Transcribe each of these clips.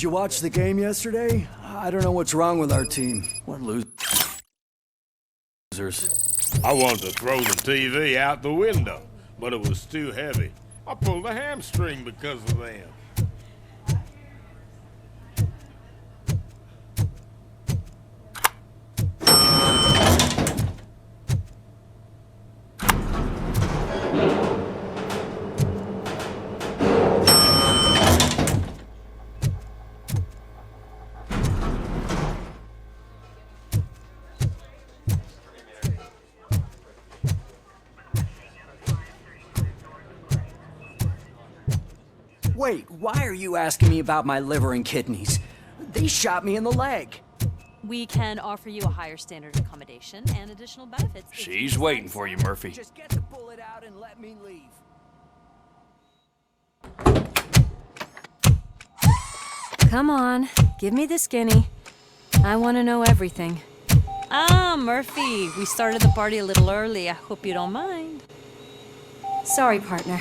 Did you watch the game yesterday? I don't know what's wrong with our team. What losers. I wanted to throw the TV out the window, but it was too heavy. I pulled a hamstring because of them. Wait, why are you asking me about my liver and kidneys? They shot me in the leg. We can offer you a higher standard accommodation and additional benefits. She's waiting for you, Murphy. Just get the bullet out and let me leave. Come on, give me the skinny. I want to know everything. Ah, Murphy, we started the party a little early. I hope you don't mind. Sorry, partner.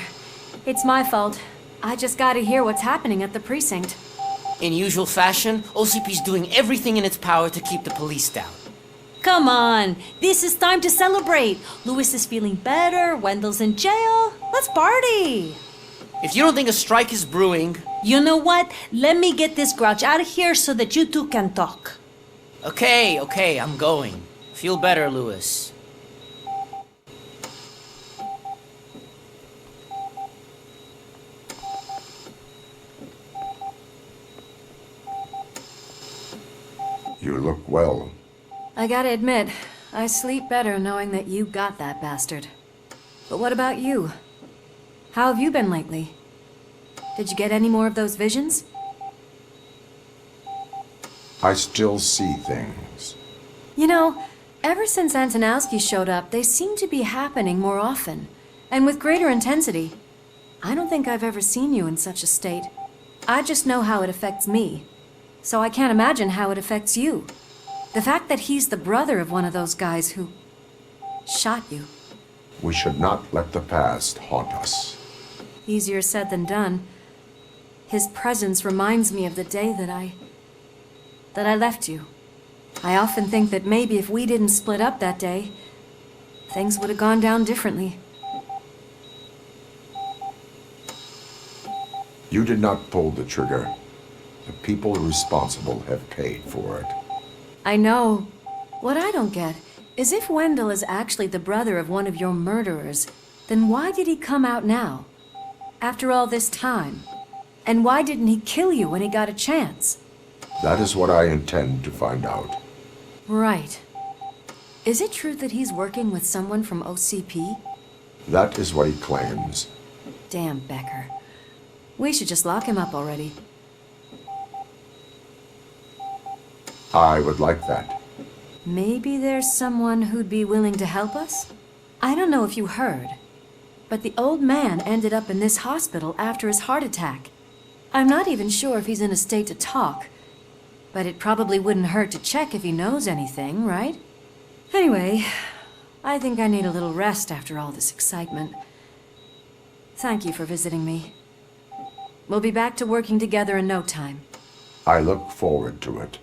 It's my fault. I just gotta hear what's happening at the precinct. In usual fashion, OCP's doing everything in its power to keep the police down. Come on, this is time to celebrate. Louis is feeling better, Wendell's in jail. Let's party. If you don't think a strike is brewing... You know what? Let me get this grouch out of here so that you two can talk. Okay, I'm going. Feel better, Louis. You look well. I gotta admit, I sleep better knowing that you got that bastard. But what about you? How have you been lately? Did you get any more of those visions? I still see things. You know, ever since Antonowski showed up, they seem to be happening more often, and with greater intensity. I don't think I've ever seen you in such a state. I just know how it affects me, so I can't imagine how it affects you. The fact that he's the brother of one of those guys who shot you. We should not let the past haunt us. Easier said than done. His presence reminds me of the day that I left you. I often think that maybe if we didn't split up that day, things would have gone down differently. You did not pull the trigger. The people responsible have paid for it. I know. What I don't get is if Wendell is actually the brother of one of your murderers, then why did he come out now? After all this time? And why didn't he kill you when he got a chance? That is what I intend to find out. Right. Is it true that he's working with someone from OCP? That is what he claims. Damn Becker. We should just lock him up already. I would like that. Maybe there's someone who'd be willing to help us? I don't know if you heard, but the old man ended up in this hospital after his heart attack. I'm not even sure if he's in a state to talk, but it probably wouldn't hurt to check if he knows anything, right? Anyway, I think I need a little rest after all this excitement. Thank you for visiting me. We'll be back to working together in no time. I look forward to it.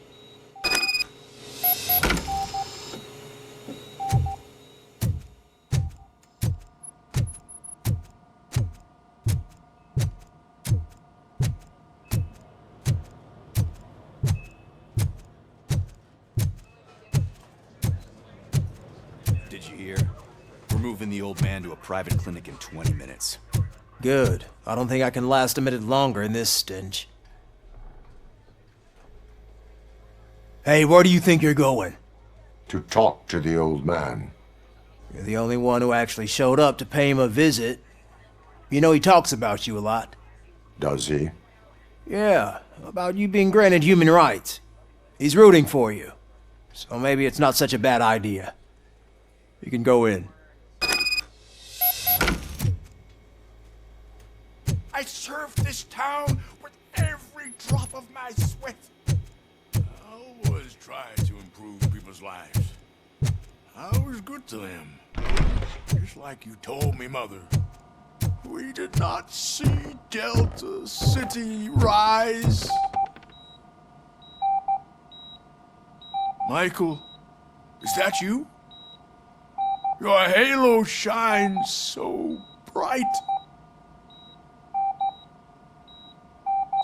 Did you hear? We're moving the old man to a private clinic in 20 minutes. Good. I don't think I can last a minute longer in this stench. Hey, where do you think you're going? To talk to the old man. You're the only one who actually showed up to pay him a visit. You know he talks about you a lot. Does he? Yeah, about you being granted human rights. He's rooting for you. So maybe it's not such a bad idea. You can go in. I served this town with every drop of my sweat. I was trying to improve people's lives. I was good to them. Just like you told me, Mother. We did not see Delta City rise. Michael, is that you? Your halo shines so bright.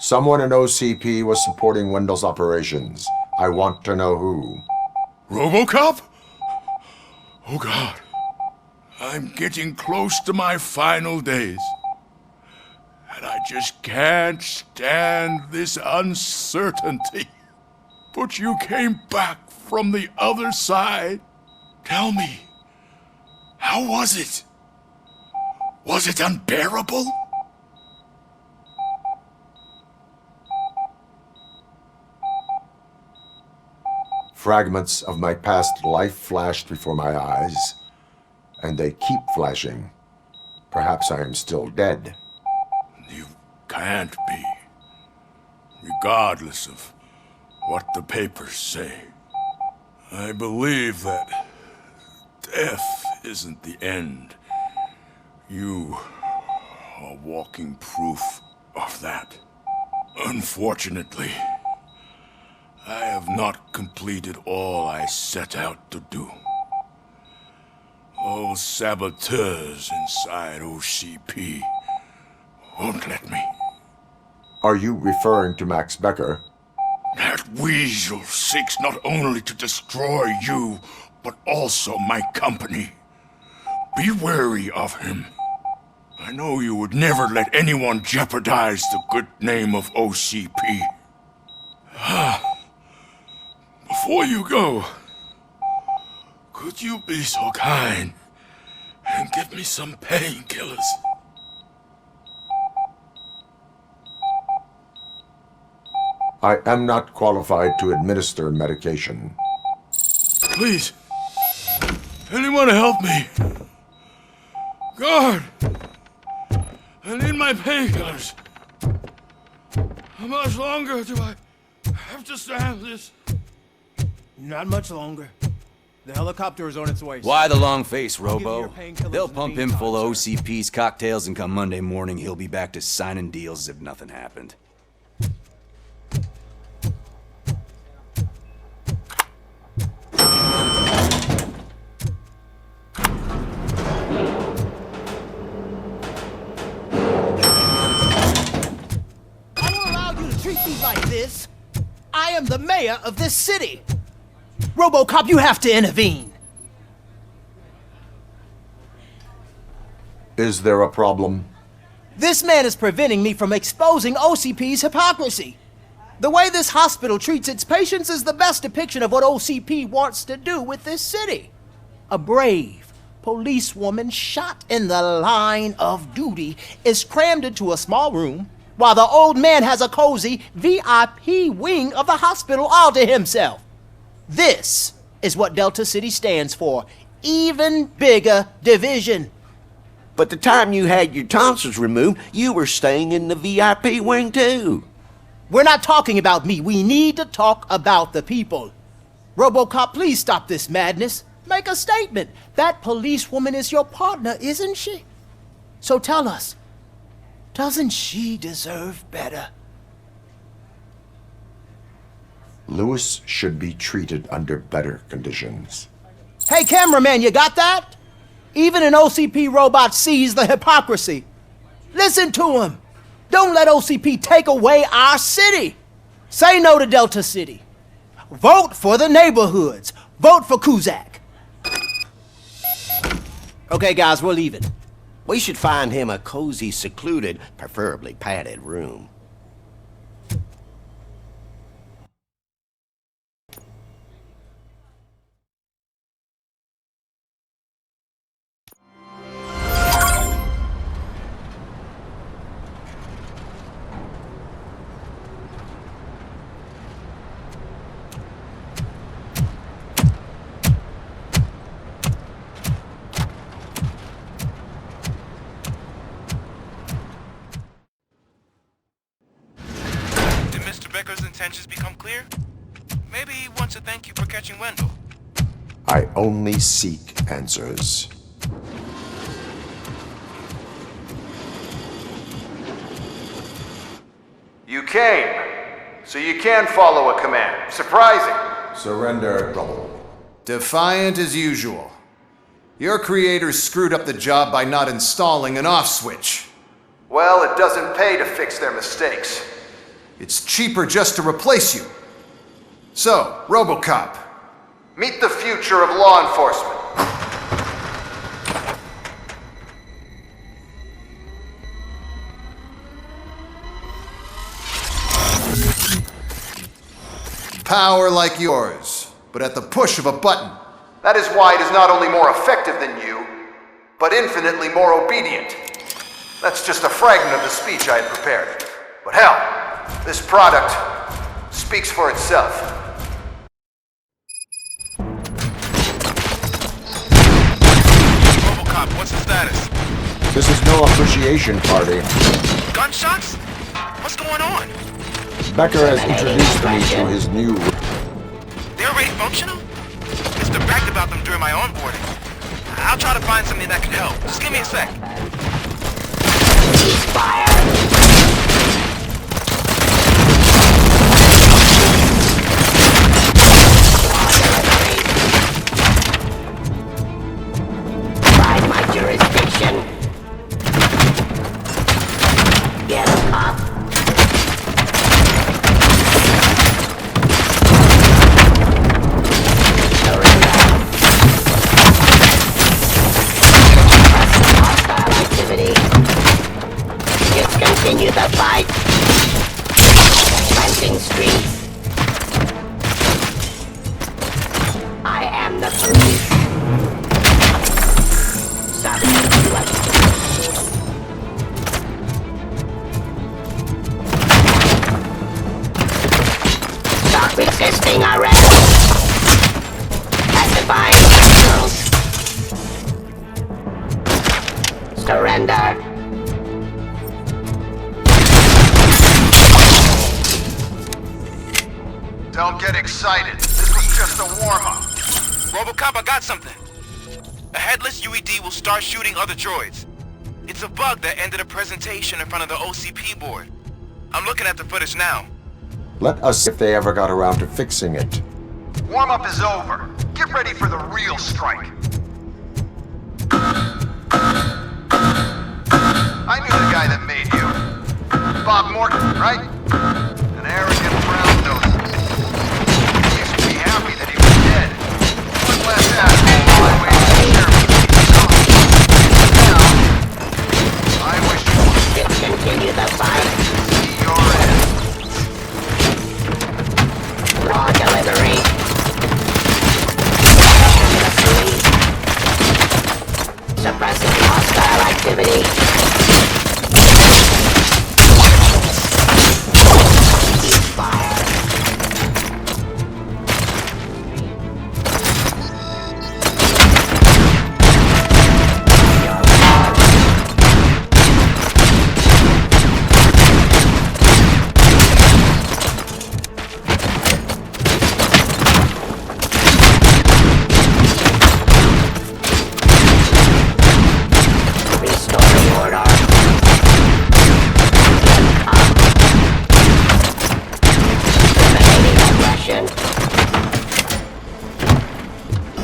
Someone in OCP was supporting Wendell's operations. I want to know who. Robocop? Oh God. I'm getting close to my final days. And I just can't stand this uncertainty. But you came back from the other side. Tell me, how was it? Was it unbearable? Fragments of my past life flashed before my eyes, and they keep flashing. Perhaps I am still dead. You can't be. Regardless of what the papers say. I believe that death isn't the end. You are walking proof of that. Unfortunately, I have not completed all I set out to do. Those saboteurs inside OCP won't let me. Are you referring to Max Becker? That weasel seeks not only to destroy you, but also my company. Be wary of him. I know you would never let anyone jeopardize the good name of OCP. Before you go, could you be so kind and give me some painkillers? I am not qualified to administer medication. Please, anyone help me? Guard! I need my painkillers. How much longer do I have to stand this? Not much longer. The helicopter is on its way. Why the long face, I'll give you Robo? your painkillers They'll in the pump him meantime, full of sir. OCP's cocktails, and come Monday morning, he'll be back to signing deals as if nothing happened. I won't allow you to treat me like this. I am the mayor of this city. Robocop, you have to intervene. Is there a problem? This man is preventing me from exposing OCP's hypocrisy. The way this hospital treats its patients is the best depiction of what OCP wants to do with this city. A brave policewoman shot in the line of duty is crammed into a small room, while the old man has a cozy VIP wing of the hospital all to himself. This is what Delta City stands for. Even bigger division. But the time you had your tonsils removed, you were staying in the VIP wing too. We're not talking about me. We need to talk about the people. Robocop, please stop this madness. Make a statement. That policewoman is your partner, isn't she? So tell us, doesn't she deserve better? Lewis should be treated under better conditions. Hey, cameraman, you got that? Even an OCP robot sees the hypocrisy. Listen to him. Don't let OCP take away our city. Say no to Delta City. Vote for the neighborhoods. Vote for Kuzak. Okay, guys, we're leaving. We should find him a cozy, secluded, preferably padded room. Becker's intentions become clear? Maybe he wants to thank you for catching Wendell. I only seek answers. You came, so you can follow a command. Surprising. Surrender, trouble. Defiant as usual. Your creators screwed up the job by not installing an off switch. Well, it doesn't pay to fix their mistakes. It's cheaper just to replace you. So, Robocop, meet the future of law enforcement. Power like yours, but at the push of a button. That is why it is not only more effective than you, but infinitely more obedient. That's just a fragment of the speech I had prepared. But hell, this product speaks for itself. Robocop, what's the status? This is no appreciation party. Gunshots? What's going on? Becker has introduced me to his new... They're already functional? Mr. bragged about them during my onboarding. I'll try to find something that can help. Just give me a sec. By my jurisdiction. Get him up. Continue the fight. Cleansing streets. I am the police. Stop resisting arrest. Pacifying criminals. Surrender. Don't get excited. This was just a warm-up. Robocop, I got something. A headless UED will start shooting other droids. It's a bug that ended a presentation in front of the OCP board. I'm looking at the footage now. Let us see if they ever got around to fixing it. Warm-up is over. Get ready for the real strike. I knew the guy that made you. Bob Morton, right? An arrogant brown-nosed. He used to be happy that he was dead. One less asshole while I waited to share with me. Now, I wish you would continue the fight. see your end. Raw delivery. Suppressing hostile activity.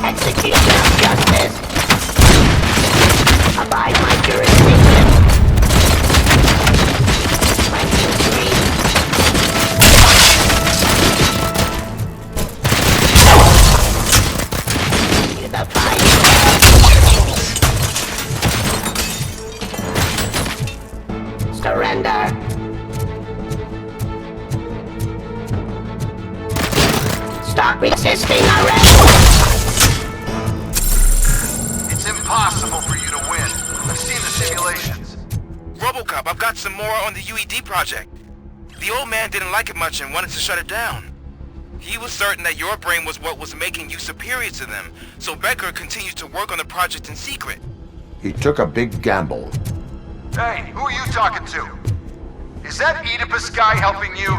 Execution of justice. Abide my jurisdiction. Cleansing streets. Continue the fight. Surrender. Stop resisting arrest. It's impossible for you to win. I've seen the simulations. Robocop, I've got some more on the UED project. The old man didn't like it much and wanted to shut it down. He was certain that your brain was what was making you superior to them, so Becker continued to work on the project in secret. He took a big gamble. Hey, who are you talking to? Is that Oedipus guy helping you?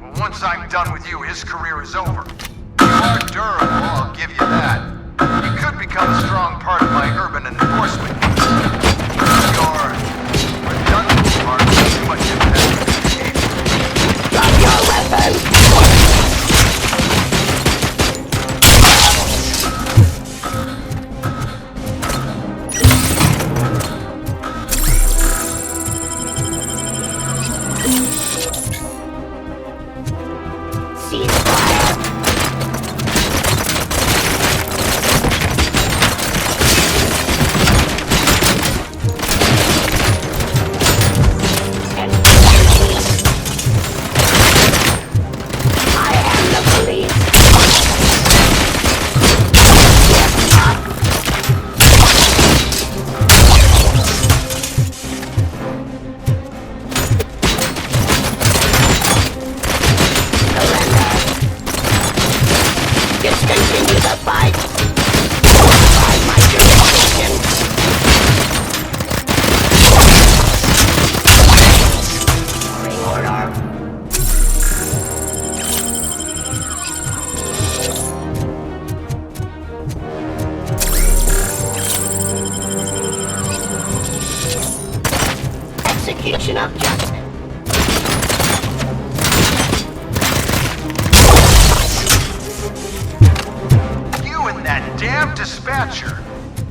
Well, once I'm done with you, his career is over. You are durable, I'll give you that. You could become a strong part of my urban enforcement. Your redundant part has too much impact. Drop your weapon. damn dispatcher.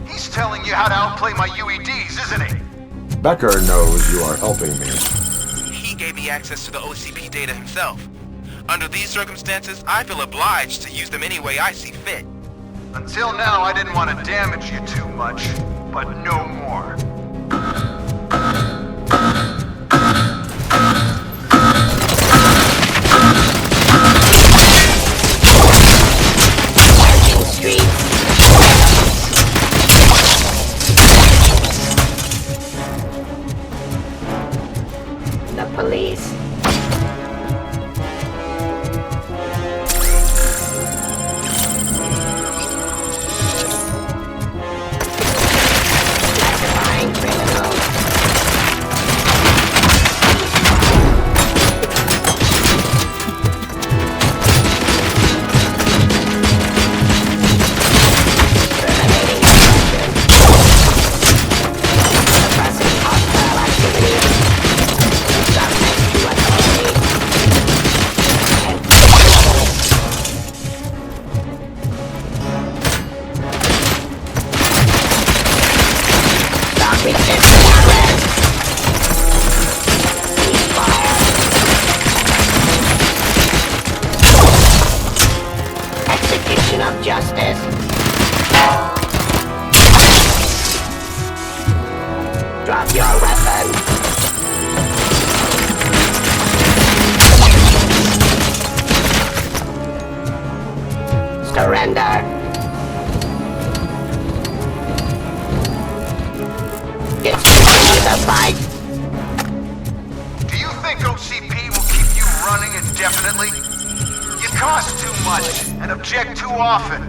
He's telling you how to outplay my UEDs, isn't he? Becker knows you are helping me. He gave me access to the OCP data himself. Under these circumstances, I feel obliged to use them any way I see fit. Until now, I didn't want to damage you too much, but no more. The police. Classifying criminals. Terminating expression. Suppressing hostile activity. Subject to authority. Stop resisting arrest. Ceasefire. Execution of justice. Drop your weapon. Surrender. Discontinue the fight. Do you think OCP will keep you running indefinitely? You cost too much and object too often.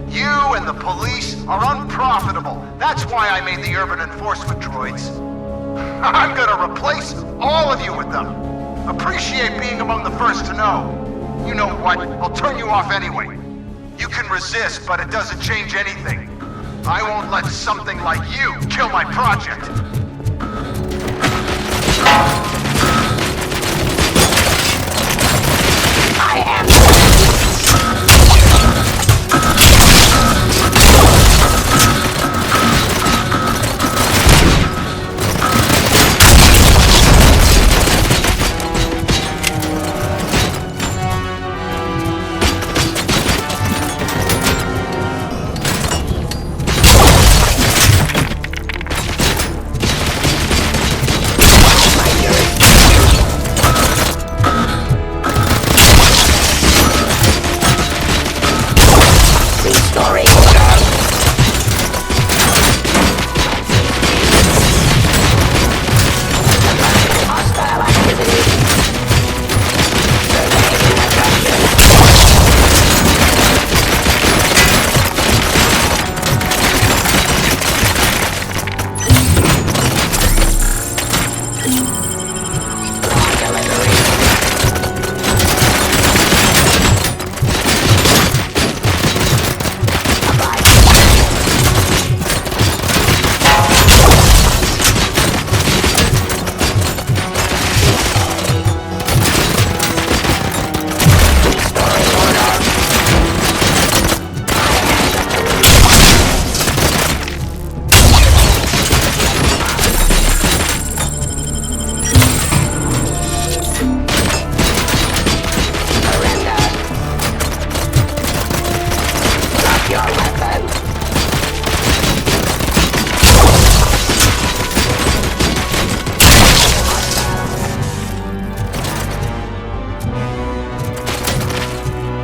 You and the police are unprofitable. That's why I made the urban enforcement droids. I'm gonna replace all of you with them. Appreciate being among the first to know. You know what? I'll turn you off anyway. You can resist, but it doesn't change anything. I won't let something like you kill my project. I am.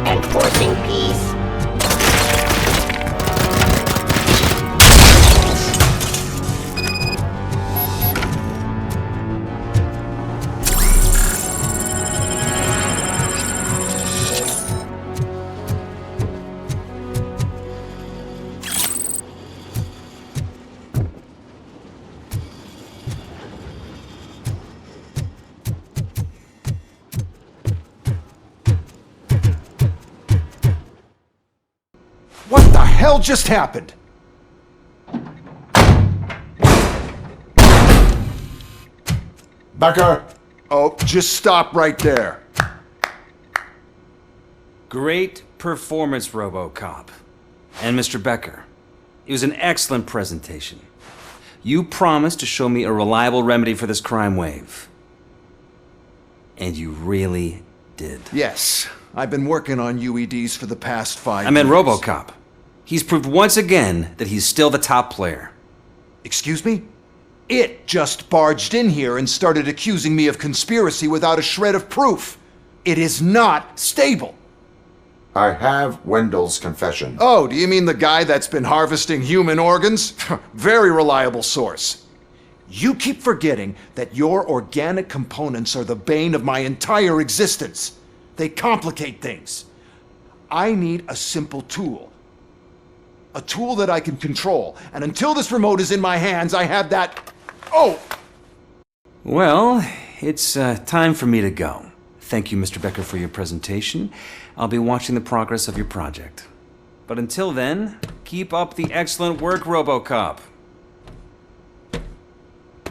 Enforcing peace. What the hell just happened? Becker! Oh, just stop right there. Great performance, Robocop. And Mr. Becker, it was an excellent presentation. You promised to show me a reliable remedy for this crime wave. And you really did. Yes, I've been working on UEDs for the past 5 I meant years. Robocop. He's proved once again that he's still the top player. Excuse me? It just barged in here and started accusing me of conspiracy without a shred of proof. It is not stable. I have Wendell's confession. Oh, do you mean the guy that's been harvesting human organs? Very reliable source. You keep forgetting that your organic components are the bane of my entire existence. They complicate things. I need a simple tool. A tool that I can control. And until this remote is in my hands, I have that... Oh! Well, it's time for me to go. Thank you, Mr. Becker, for your presentation. I'll be watching the progress of your project. But until then, keep up the excellent work, Robocop.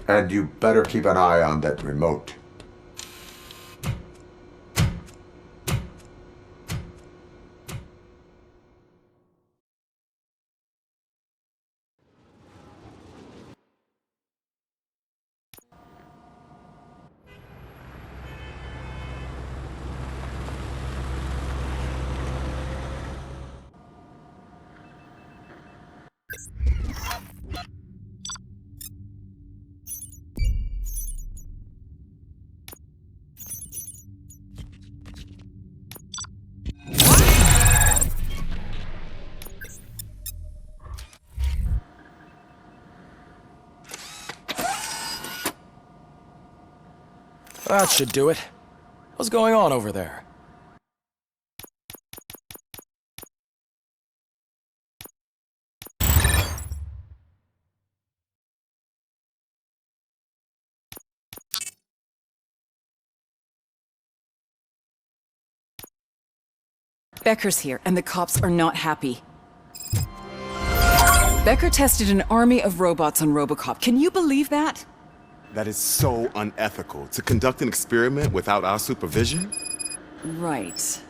And you better keep an eye on that remote. That should do it. What's going on over there? Becker's here, and the cops are not happy. Becker tested an army of robots on Robocop. Can you believe that? That is so unethical. To conduct an experiment without our supervision? Right.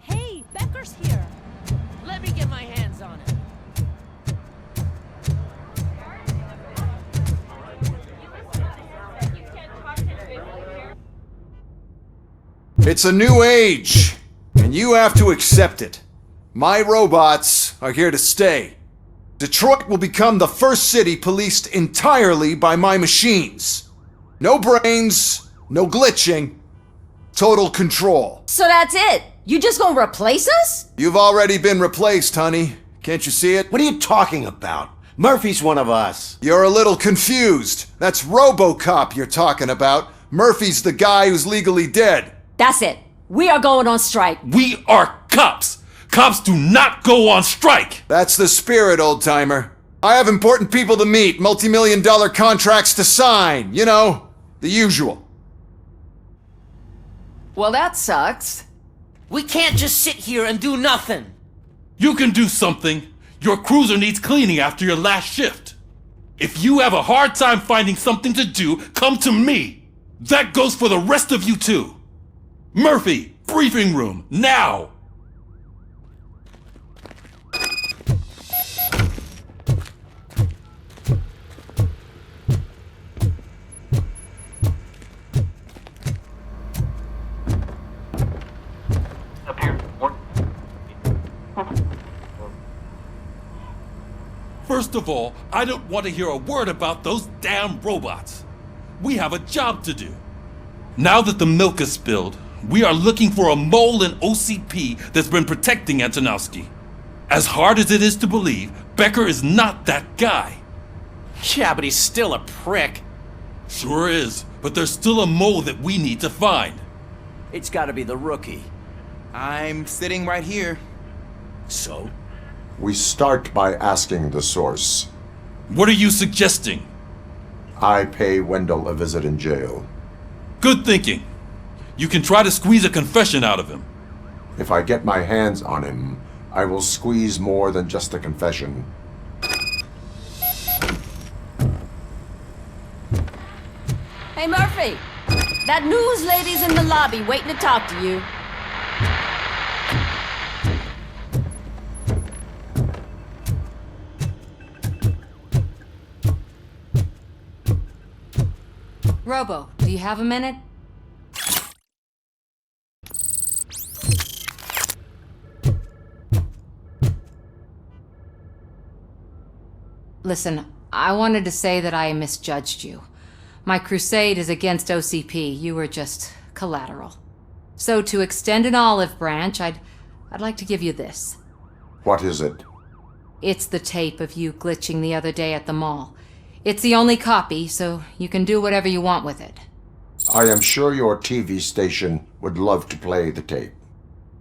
Hey, Becker's here. Let me get my hands on him. It's a new age, and you have to accept it. My robots are here to stay. Detroit will become the first city policed entirely by my machines. No brains, no glitching, total control. So that's it? You just gonna replace us? You've already been replaced, honey. Can't you see it? What are you talking about? Murphy's one of us. You're a little confused. That's Robocop you're talking about. Murphy's the guy who's legally dead. That's it. We are going on strike. We are cops. Cops do not go on strike. That's the spirit, old-timer. I have important people to meet, multi-million-dollar contracts to sign. You know, the usual. Well, that sucks. We can't just sit here and do nothing. You can do something. Your cruiser needs cleaning after your last shift. If you have a hard time finding something to do, come to me. That goes for the rest of you too. Murphy, briefing room, now! First of all, I don't want to hear a word about those damn robots. We have a job to do. Now that the milk is spilled, we are looking for a mole in OCP that's been protecting Antonowski. As hard as it is to believe, Becker is not that guy. Yeah, but he's still a prick. Sure is, but there's still a mole that we need to find. It's gotta be the rookie. I'm sitting right here. So? We start by asking the source. What are you suggesting? I pay Wendell a visit in jail. Good thinking. You can try to squeeze a confession out of him. If I get my hands on him, I will squeeze more than just a confession. Hey, Murphy! That news lady's in the lobby waiting to talk to you. Robo, do you have a minute? Listen, I wanted to say that I misjudged you. My crusade is against OCP. You were just collateral. So to extend an olive branch, I'd like to give you this. What is it? It's the tape of you glitching the other day at the mall. It's the only copy, so you can do whatever you want with it. I am sure your TV station would love to play the tape.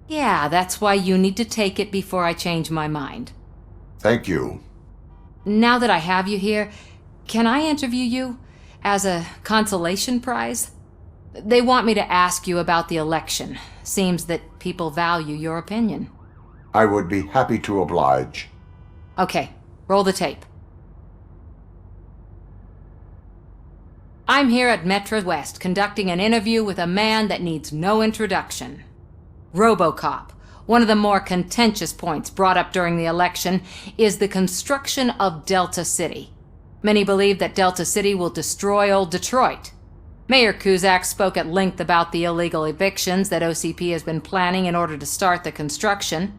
Yeah, that's why you need to take it before I change my mind. Thank you. Now that I have you here, can I interview you as a consolation prize? They want me to ask you about the election. Seems that people value your opinion. I would be happy to oblige. Okay, roll the tape. I'm here at Metro West conducting an interview with a man that needs no introduction. Robocop. One of the more contentious points brought up during the election is the construction of Delta City. Many believe that Delta City will destroy old Detroit. Mayor Cusack spoke at length about the illegal evictions that OCP has been planning in order to start the construction.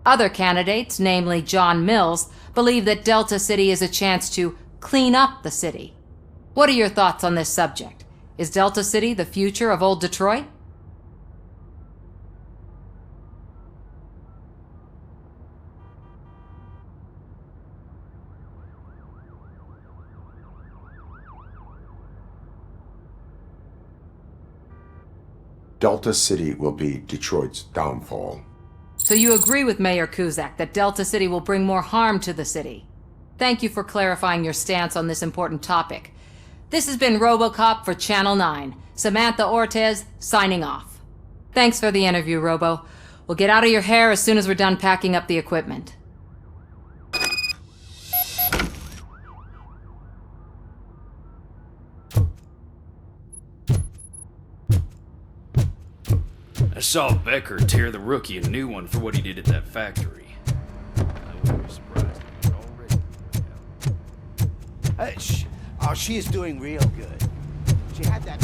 Other candidates, namely John Mills, believe that Delta City is a chance to clean up the city. What are your thoughts on this subject? Is Delta City the future of old Detroit? Delta City will be Detroit's downfall. So you agree with Mayor Cusack that Delta City will bring more harm to the city? Thank you for clarifying your stance on this important topic. This has been Robocop for Channel 9. Samantha Ortez, signing off. Thanks for the interview, Robo. We'll get out of your hair as soon as we're done packing up the equipment. I saw Becker tear the rookie a new one for what he did at that factory. I wouldn't be surprised if he's already... Oh, she is doing real good. She had that